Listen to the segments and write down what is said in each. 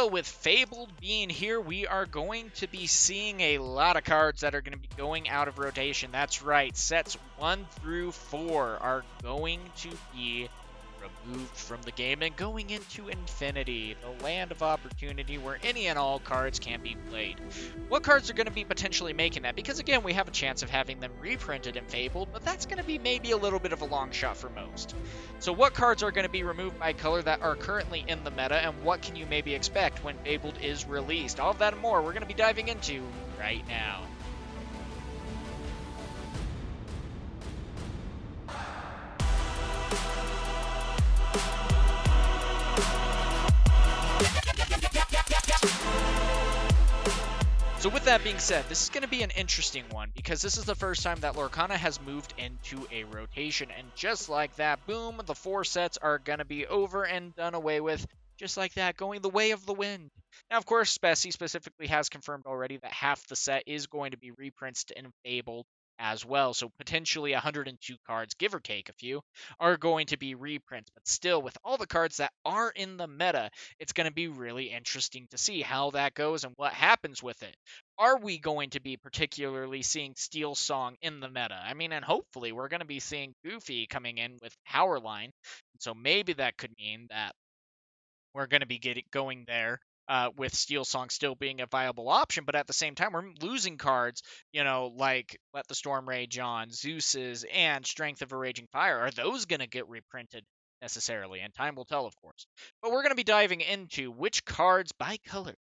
Well, with Fabled being here, we are going to be seeing a lot of cards that are going to be going out of rotation. That's right, sets 1 through 4 are going to be removed from the game and going into Infinity, the land of opportunity where any and all cards can be played. What cards are going to be potentially making that? Because again, we have a chance of having them reprinted in Fabled, but that's going to be maybe a little bit of a long shot for most. So what cards are going to be removed by color that are currently in the meta, and what can you maybe expect when Fabled is released? All of that and more we're going to be diving into right now. So with that being said, this is going to be an interesting one because this is the first time that Lorcana has moved into a rotation, and just like that, boom, the 4 sets are going to be over and done away with, just like that, going the way of the wind. Now, of course, Spessy specifically has confirmed already that half the set is going to be reprints and Fabled as well, so potentially 102 cards, give or take a few, are going to be reprints, but still, with all the cards that are in the meta, it's going to be really interesting to see how that goes and what happens with it. Are we going to be particularly seeing Steel Song in the meta? I mean, and hopefully we're going to be seeing Goofy coming in with Powerline, so maybe that could mean that we're going to be going there with Steel Song still being a viable option, but at the same time, we're losing cards, like Let the Storm Rage On, Zeus's, and Strength of a Raging Fire. Are those going to get reprinted necessarily? And time will tell, of course. But we're going to be diving into which cards by color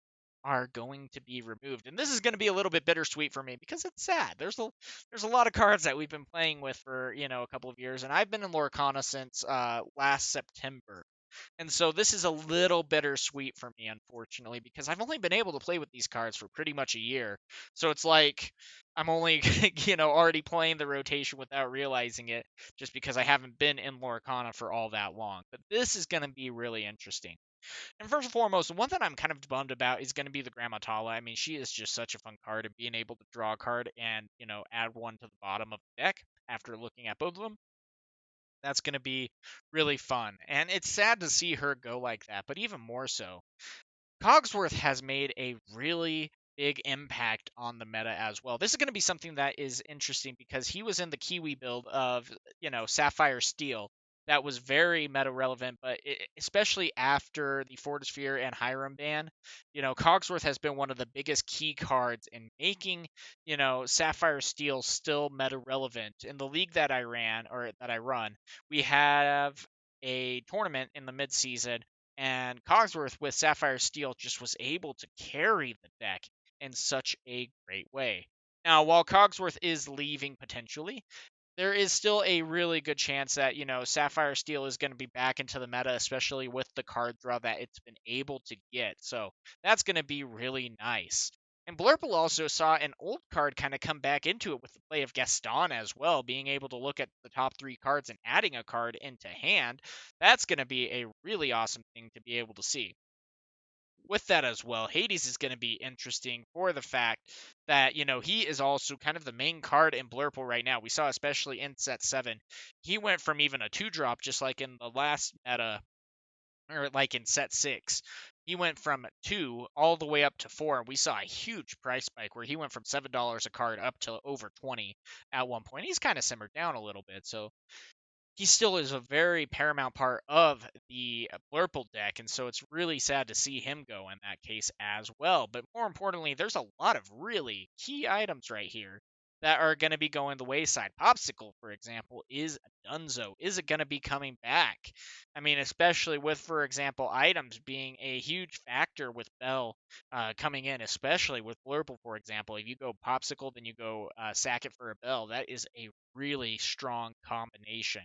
are going to be removed. And this is going to be a little bit bittersweet for me because it's sad. There's a lot of cards that we've been playing with for, a couple of years, and I've been in Lorcana since last September. And so this is a little bittersweet for me, unfortunately, because I've only been able to play with these cards for pretty much a year. So it's like I'm only, already playing the rotation without realizing it, just because I haven't been in Lorcana for all that long. But this is going to be really interesting. And first and foremost, the one that I'm kind of bummed about is going to be the Grandma Tala. I mean, she is just such a fun card, and being able to draw a card and, add one to the bottom of the deck after looking at both of them, that's going to be really fun. And it's sad to see her go like that, but even more so, Cogsworth has made a really big impact on the meta as well. This is going to be something that is interesting because he was in the Kiwi build of, Sapphire Steel. That was very meta relevant, but especially after the Fortisphere and Hiram ban, Cogsworth has been one of the biggest key cards in making, Sapphire Steel still meta relevant. In the league that I run, we have a tournament in the midseason, and Cogsworth with Sapphire Steel just was able to carry the deck in such a great way. Now, while Cogsworth is leaving potentially, there is still a really good chance that, Sapphire Steel is going to be back into the meta, especially with the card draw that it's been able to get. So that's going to be really nice. And Blurple also saw an old card kind of come back into it with the play of Gaston as well, being able to look at the top 3 cards and adding a card into hand. That's going to be a really awesome thing to be able to see. With that as well, Hades is going to be interesting for the fact that, he is also kind of the main card in Blurple right now. We saw, especially in set 7, he went from even a 2-drop, just like in the last meta, or like in set 6. He went from 2 all the way up to 4, and we saw a huge price spike where he went from $7 a card up to over 20 at one point. He's kind of simmered down a little bit, so he still is a very paramount part of the Blurple deck, and so it's really sad to see him go in that case as well. But more importantly, there's a lot of really key items right here that are going to be going the wayside. Popsicle, for example, is Dunzo. Is it going to be coming back? I mean, especially with, for example, items being a huge factor with Bell coming in, especially with Blurple, for example. If you go Popsicle, then you go Sack It for a Bell. That is a really strong combination.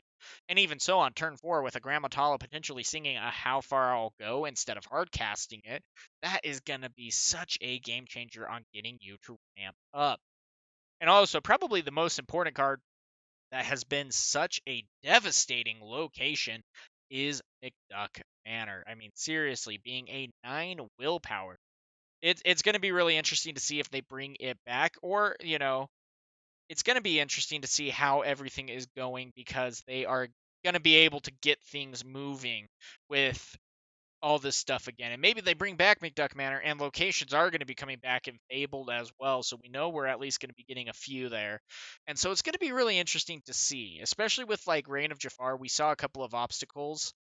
And even so, on turn 4, with a Grandma Tala potentially singing a How Far I'll Go instead of hard casting it, that is going to be such a game changer on getting you to ramp up. And also, probably the most important card that has been such a devastating location is McDuck Manor. I mean, seriously, being a 9 willpower, it's going to be really interesting to see if they bring it back, or, it's going to be interesting to see how everything is going, because they are going to be able to get things moving with all this stuff again. And maybe they bring back McDuck Manor, and locations are going to be coming back in Fabled as well. So we know we're at least going to be getting a few there. And so it's going to be really interesting to see, especially with like Reign of Jafar. We saw a couple of obstacles,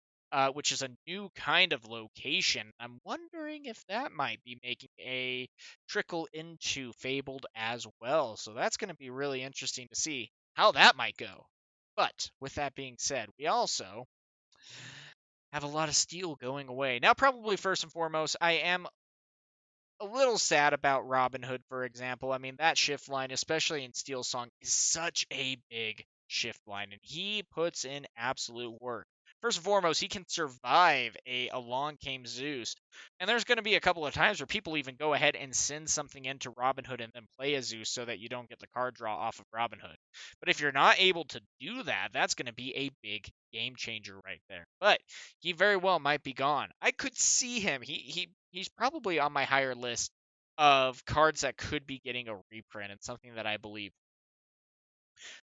which is a new kind of location. I'm wondering if that might be making a trickle into Fabled as well. So that's going to be really interesting to see how that might go. But with that being said, we also have a lot of steel going away. Now, probably first and foremost, I am a little sad about Robin Hood, for example. I mean, that shift line, especially in Steel Song, is such a big shift line, and he puts in absolute work. First and foremost, he can survive a Along Came Zeus, and there's going to be a couple of times where people even go ahead and send something into Robin Hood and then play a Zeus so that you don't get the card draw off of Robin Hood. But if you're not able to do that, that's going to be a big game changer right there. But he very well might be gone. I could see him. He's probably on my higher list of cards that could be getting a reprint, and something that I believe.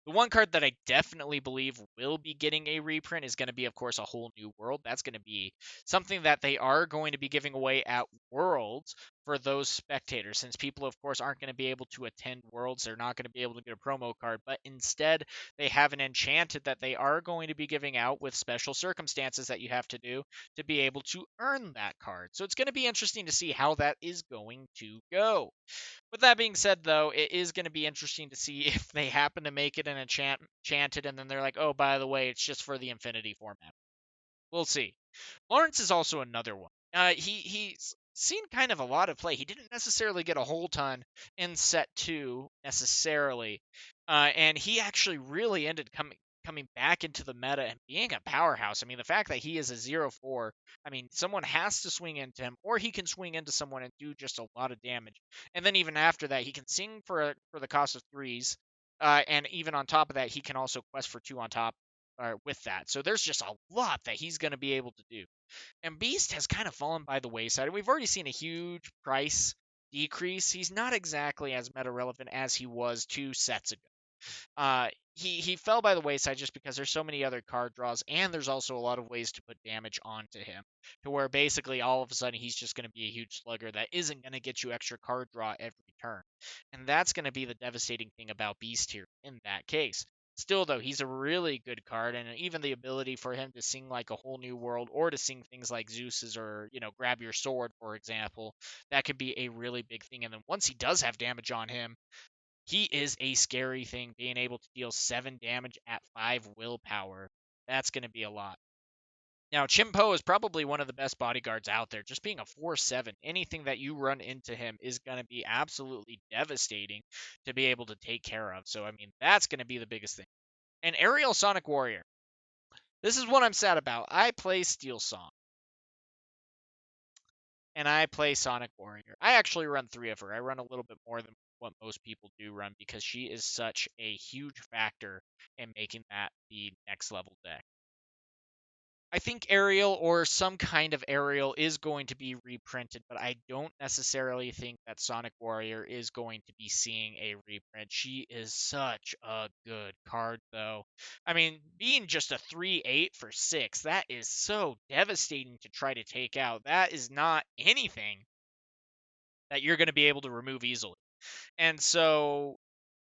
The one card that I definitely believe will be getting a reprint is going to be, of course, A Whole New World. That's going to be something that they are going to be giving away at Worlds for those spectators, since people, of course, aren't going to be able to attend Worlds. They're not going to be able to get a promo card, but instead they have an Enchanted that they are going to be giving out with special circumstances that you have to do to be able to earn that card. So it's going to be interesting to see how that is going to go. With that being said, though, it is going to be interesting to see if they happen to make it an enchanted, and then they're like, oh, by the way, it's just for the Infinity format. We'll see. Lawrence is also another one. He's seen kind of a lot of play. He didn't necessarily get a whole ton in set 2 necessarily, and he actually really ended coming back into the meta and being a powerhouse. I mean, the fact that he is a 0/4, I mean, someone has to swing into him, or he can swing into someone and do just a lot of damage. And then even after that, he can sing for the cost of 3s, and even on top of that, he can also quest for 2 on top with that. So there's just a lot that he's going to be able to do. And Beast has kind of fallen by the wayside. We've already seen a huge price decrease. He's not exactly as meta relevant as he was 2 sets ago. He fell by the wayside just because there's so many other card draws, and there's also a lot of ways to put damage onto him, to where basically all of a sudden he's just going to be a huge slugger that isn't going to get you extra card draw every turn. And that's going to be the devastating thing about Beast here in that case. Still, though, he's a really good card, and even the ability for him to sing like A Whole New World, or to sing things like Zeus's, or, grab your sword, for example, that could be a really big thing. And then once he does have damage on him, he is a scary thing, being able to deal 7 damage at 5 willpower. That's going to be a lot. Now, Chimpo is probably one of the best bodyguards out there. Just being a 4/7, anything that you run into him is going to be absolutely devastating to be able to take care of. So, I mean, that's going to be the biggest thing. And Aerial Sonic Warrior. This is what I'm sad about. I play Steel Song, and I play Sonic Warrior. I actually run 3 of her. I run a little bit more than what most people do run, because she is such a huge factor in making that the next level deck. I think Aerial, or some kind of Aerial, is going to be reprinted, but I don't necessarily think that Sonic Warrior is going to be seeing a reprint. She is such a good card, though. I mean, being just a 3/8 for 6, that is so devastating to try to take out. That is not anything that you're going to be able to remove easily. And so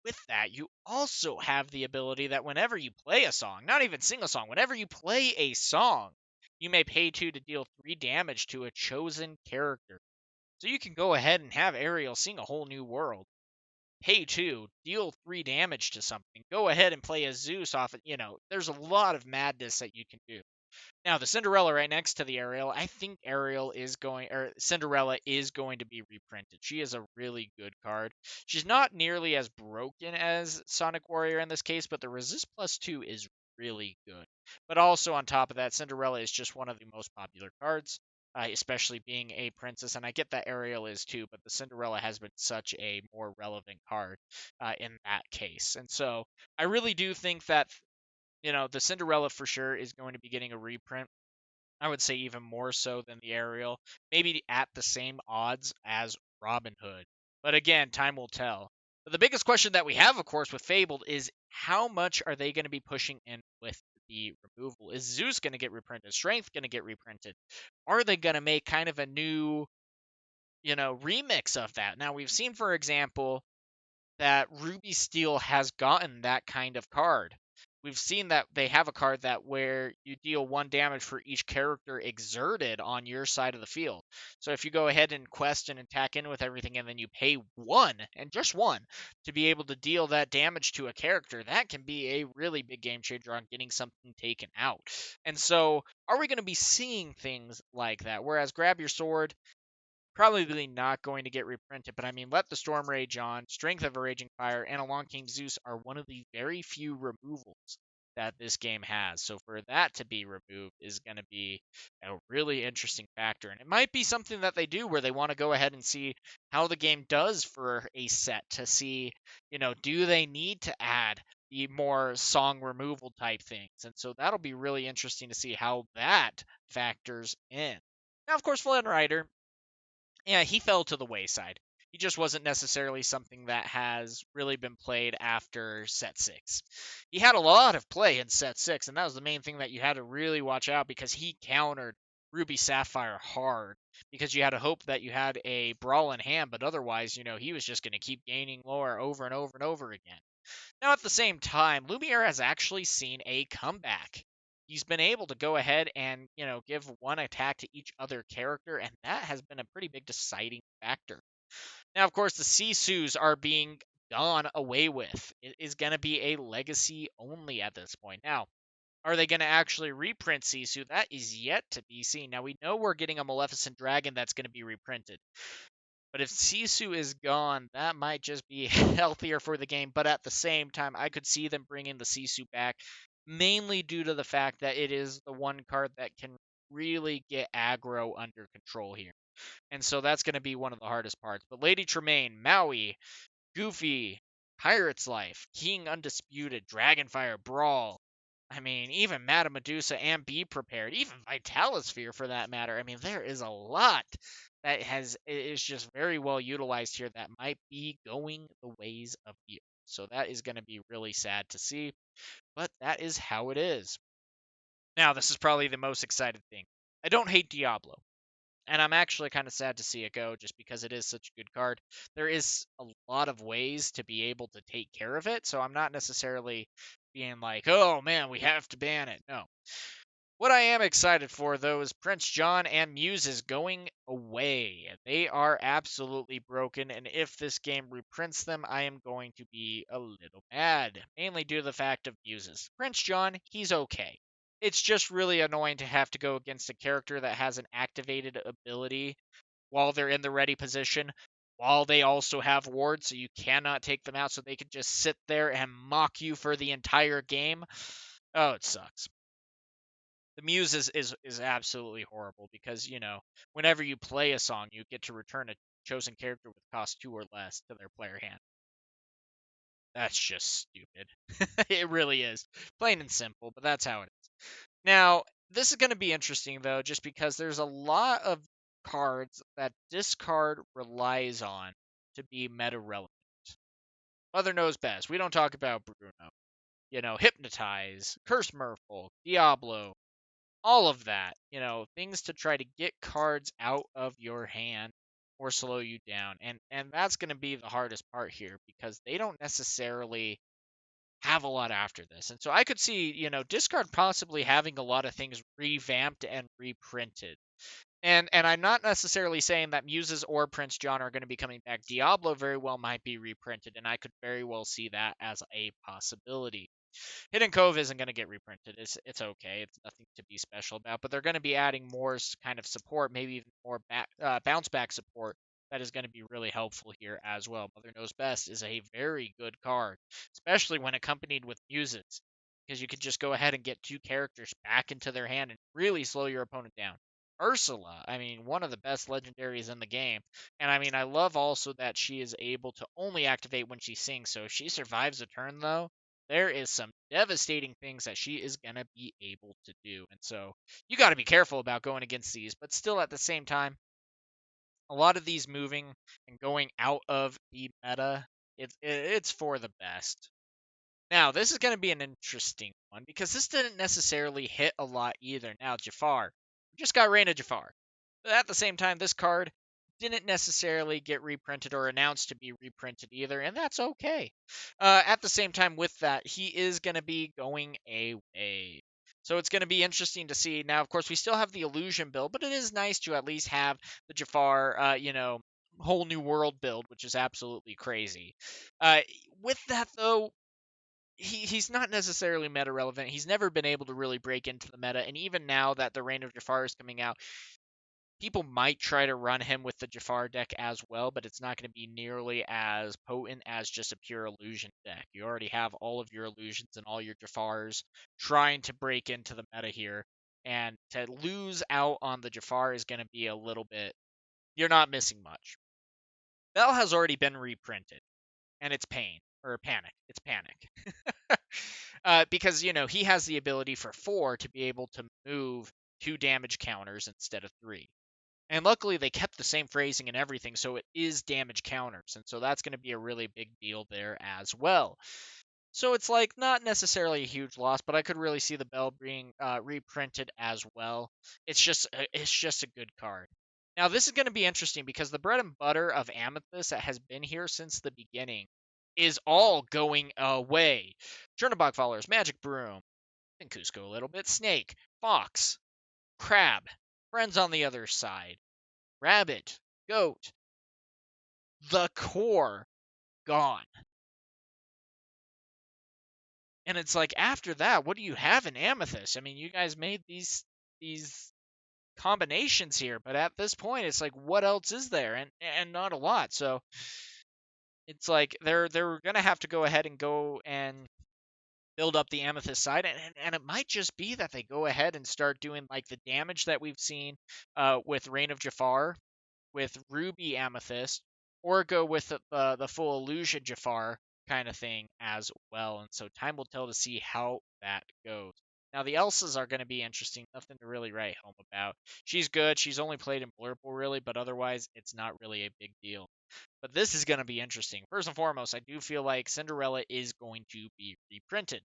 with that, you also have the ability that whenever you play a song, not even sing a song, whenever you play a song, you may pay 2 to deal 3 damage to a chosen character. So you can go ahead and have Ariel sing A Whole New World, pay 2, deal 3 damage to something, go ahead and play a Zeus off it. There's a lot of madness that you can do. Now, the Cinderella right next to the Ariel, I think Cinderella is going to be reprinted. She is a really good card. She's not nearly as broken as Sonic Warrior in this case, but the Resist +2 is really good. But also on top of that, Cinderella is just one of the most popular cards, especially being a princess. And I get that Ariel is too, but the Cinderella has been such a more relevant card in that case. And so I really do think that the Cinderella for sure is going to be getting a reprint. I would say even more so than the Ariel, maybe at the same odds as Robin Hood. But again, time will tell. But the biggest question that we have, of course, with Fabled is how much are they going to be pushing in with the removal. Is Zeus going to get reprinted? Strength going to get reprinted? Are they going to make kind of a new, remix of that? Now, we've seen, for example, that Ruby Steel has gotten that kind of card. We've seen that they have a card that where you deal 1 damage for each character exerted on your side of the field. So if you go ahead and quest and attack in with everything and then you pay 1, and just 1, to be able to deal that damage to a character, that can be a really big game changer on getting something taken out. And so are we going to be seeing things like that? Whereas Grab Your Sword, probably not going to get reprinted, but I mean, Let the Storm Rage On, Strength of a Raging Fire, and Along Came Zeus are one of the very few removals that this game has. So for that to be removed is going to be a really interesting factor. And it might be something that they do where they want to go ahead and see how the game does for a set to see, do they need to add the more song removal type things? And so that'll be really interesting to see how that factors in. Now, of course, Flynn Rider, yeah, he fell to the wayside. He just wasn't necessarily something that has really been played after set 6. He had a lot of play in set 6, and that was the main thing that you had to really watch out because he countered Ruby Sapphire hard because you had to hope that you had a brawl in hand, but otherwise, he was just going to keep gaining lore over and over and over again. Now, at the same time, Lumiere has actually seen a comeback. He's been able to go ahead and, give 1 attack to each other character, and that has been a pretty big deciding factor. Now, of course, the Sisus are being gone away with. It is going to be a legacy only at this point. Now, are they going to actually reprint Sisu? That is yet to be seen. Now, we know we're getting a Maleficent Dragon that's going to be reprinted. But if Sisu is gone, that might just be healthier for the game. But at the same time, I could see them bringing the Sisu back, mainly due to the fact that it is the one card that can really get aggro under control here. And so that's going to be one of the hardest parts. But Lady Tremaine, Maui, Goofy, Pirate's Life, King Undisputed, Dragonfire, Brawl. I mean, even Madame Medusa and Be Prepared, even Vitalisphere for that matter. I mean, there is a lot that is just very well utilized here that might be going the ways of the earth. So that is going to be really sad to see, but that is how it is. Now, this is probably the most excited thing. I don't hate Diablo. And I'm actually kind of sad to see it go just because it is such a good card. There is a lot of ways to be able to take care of it, so I'm not necessarily being like, oh man, we have to ban it. No. What I am excited for, though, is Prince John and Muses going away. They are absolutely broken, and if this game reprints them, I am going to be a little mad, mainly due to the fact of Muses. Prince John, he's okay. It's just really annoying to have to go against a character that has an activated ability while they're in the ready position, while they also have wards, so you cannot take them out, so they can just sit there and mock you for the entire game. Oh, it sucks. The Muse is absolutely horrible because, whenever you play a song, you get to return a chosen character with cost 2 or less to their player hand. That's just stupid. It really is. Plain and simple, but that's how it is. Now, this is going to be interesting, though, just because there's a lot of cards that discard relies on to be meta relevant. Mother knows best. We don't talk about Bruno. Hypnotize, Curse Merfolk, Diablo, all of that, things to try to get cards out of your hand or slow you down. And that's going to be the hardest part here because they don't necessarily have a lot after this. And so I could see, discard possibly having a lot of things revamped and reprinted. And I'm not necessarily saying that Muses or Prince John are going to be coming back. Diablo very well might be reprinted, and I could very well see that as a possibility. Hidden Cove isn't going to get reprinted. It's okay. It's nothing to be special about. But they're going to be adding more kind of support, maybe even more bounce back support that is going to be really helpful here as well. Mother Knows Best is a very good card, especially when accompanied with Muses, because you can just go ahead and get 2 characters back into their hand and really slow your opponent down. Ursula, I mean, one of the best legendaries in the game. And I mean, I love also that she is able to only activate when she sings. So if she survives a turn, though, there is some devastating things that she is going to be able to do. And so you got to be careful about going against these. But still, at the same time, a lot of these moving and going out of the meta, it's for the best. Now, this is going to be an interesting one because this didn't necessarily hit a lot either. Now, Jafar. We just got Reign of Jafar. But at the same time, this card didn't necessarily get reprinted or announced to be reprinted either, and that's okay. At the same time, with that, he is going to be going away. So it's going to be interesting to see. Now, of course, we still have the Illusion build, but it is nice to at least have the Jafar, whole new world build, which is absolutely crazy. Uh, with that, though, he's not necessarily meta relevant. He's never been able to really break into the meta, and even now that the Reign of Jafar is coming out, people might try to run him with the Jafar deck as well, but it's not going to be nearly as potent as just a pure illusion deck. You already have all of your illusions and all your Jafars trying to break into the meta here, and to lose out on the Jafar is going to be a little bit. You're not missing much. Bell has already been reprinted, and it's pain or panic. It's panic. Because he has the ability for 4 to be able to move 2 damage counters instead of 3. And luckily, they kept the same phrasing and everything, so it is damage counters. And so that's going to be a really big deal there as well. So it's like not necessarily a huge loss, but I could really see the Bell being reprinted as well. It's just a good card. Now this is going to be interesting because the bread and butter of Amethyst that has been here since the beginning is all going away. Chernobog followers, Magic Broom, and Cusco a little bit, Snake, Fox, Crab, friends on the other side, Rabbit, Goat, the core gone. And it's like after that, what do you have in Amethyst? I mean, you guys made these combinations here, but at this point, it's like what else is there? And not a lot. So it's like they're gonna have to go ahead and go and build up the Amethyst side, and it might just be that they go ahead and start doing like the damage that we've seen with Reign of Jafar, with Ruby Amethyst, or go with the full Illusion Jafar kind of thing as well. And so time will tell to see how that goes. Now the Elsas are going to be interesting. Nothing to really write home about. She's good. She's only played in Blurple really, but otherwise it's not really a big deal. But this is going to be interesting. First and foremost, I do feel like Cinderella is going to be reprinted.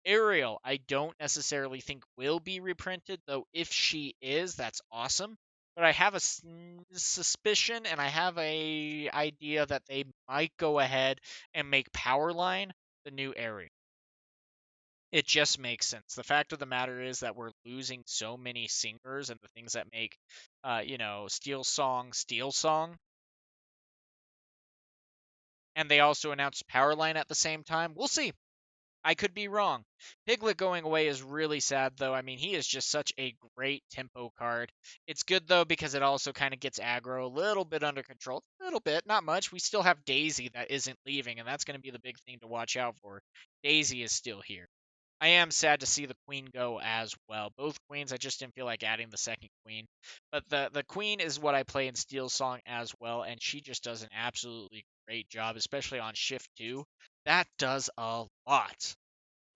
Ariel, I don't necessarily think will be reprinted, though if she is, that's awesome. But I have a suspicion and I have a idea that they might go ahead and make Powerline the new Ariel. It just makes sense. The fact of the matter is that we're losing so many singers and the things that make, Steel Song. And they also announced Powerline at the same time. We'll see. I could be wrong. Piglet going away is really sad, though. I mean, he is just such a great tempo card. It's good, though, because it also kind of gets aggro a little bit under control. A little bit, not much. We still have Daisy that isn't leaving, and that's going to be the big thing to watch out for. Daisy is still here. I am sad to see the queen go as well. Both queens, I just didn't feel like adding the second queen. But the queen is what I play in Steel Song as well, and she just does an absolutely great job, especially on shift 2. That does a lot.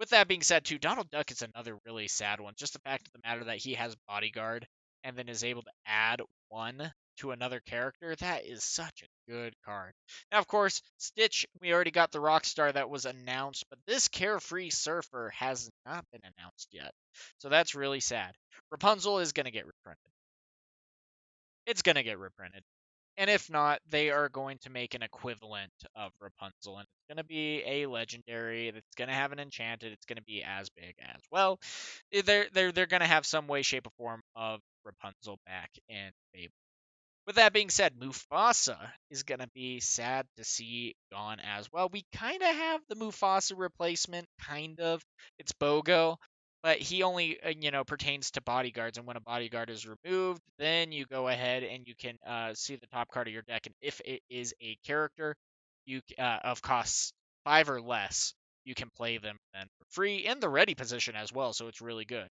With that being said, too, Donald Duck is another really sad one. Just the fact of the matter that he has Bodyguard and then is able to add 1 to another character, that is such a good card. Now, of course, Stitch, we already got the Rockstar that was announced, but this Carefree Surfer has not been announced yet. So that's really sad. Rapunzel is going to get reprinted. It's going to get reprinted. And if not, they are going to make an equivalent of Rapunzel, and it's going to be a legendary. It's going to have an enchanted. It's going to be as big as well. They're going to have some way, shape, or form of Rapunzel back in Fable. With that being said, Mufasa is going to be sad to see gone as well. We kind of have the Mufasa replacement, kind of. It's Bogo, but he only, pertains to bodyguards. And when a bodyguard is removed, then you go ahead and you can see the top card of your deck. And if it is a character of costs 5 or less, you can play them then for free in the ready position as well. So it's really good.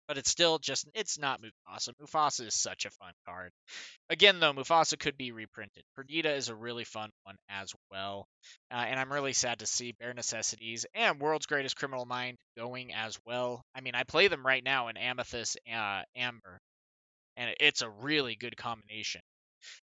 But it's still it's not Mufasa. Mufasa is such a fun card. Again, though, Mufasa could be reprinted. Perdita is a really fun one as well. And I'm really sad to see Bare Necessities and World's Greatest Criminal Mind going as well. I mean, I play them right now in Amethyst Amber, and it's a really good combination.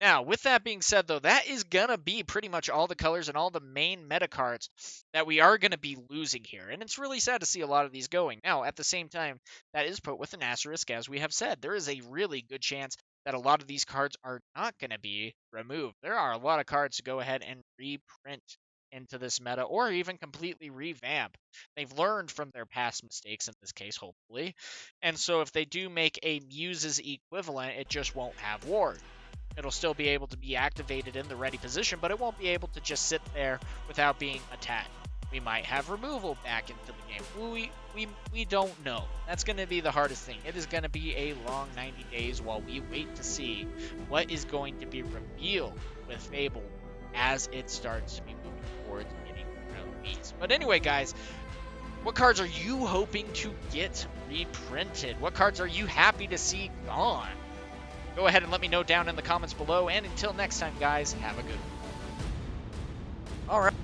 Now, with that being said, though, that is going to be pretty much all the colors and all the main meta cards that we are going to be losing here. And it's really sad to see a lot of these going. Now, at the same time, that is put with an asterisk, as we have said. There is a really good chance that a lot of these cards are not going to be removed. There are a lot of cards to go ahead and reprint into this meta or even completely revamp. They've learned from their past mistakes in this case, hopefully. And so if they do make a Muse's equivalent, it just won't have Ward. It'll still be able to be activated in the ready position, but it won't be able to just sit there without being attacked. We might have removal back into the game. We don't know. That's going to be the hardest thing. It is going to be a long 90 days while we wait to see what is going to be revealed with Fable as it starts to be moving towards getting released. But anyway, guys, what cards are you hoping to get reprinted? What cards are you happy to see gone? Go ahead and let me know down in the comments below. And until next time, guys, have a good one. All right.